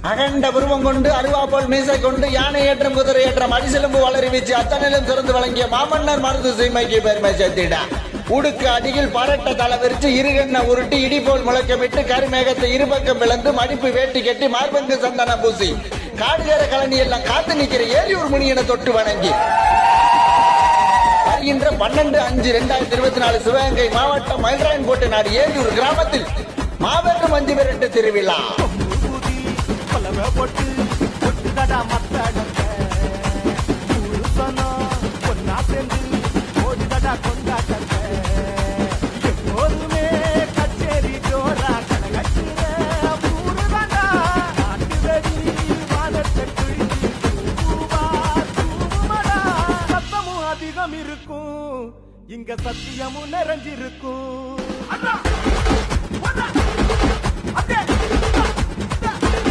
அகண்ட உருவம் கொண்டு அருவாப்போல் மீசை கொண்டு யானை ஏற்றம் குதிரை ஏற்றம் அடிசிலம்பு வளரி வீச்சு அத்தனிலும் சிறந்து வழங்கிய மாமன்னர் மருது சீமைக்கு பெருமை சேர்த்திட உடுக்கு அடியில் பரட்ட தலை விரிச்சு இருகண்ண உருட்டி இடி போல் முளைக்கமிட்டு கருமேகத்தை இருபக்கம் விளந்து மடிப்பு வேட்டி கட்டி மார்பங்கு சந்தன பூசி காடுகர கலனி எல்லாம் காத்து நிக்கிற ஏரியூர் முனியனை தொட்டு வணங்கி வருகின்ற 12/5/2024 சிவகங்கை மாவட்டம் மயில்ராயன்பேட்டை நாடு ஏரியூர் கிராமத்தில் மாபெரும் மஞ்சு விரட்டு திருவிழா. இங்க சத்தியமும் நிறைஞ்சிருக்கும்.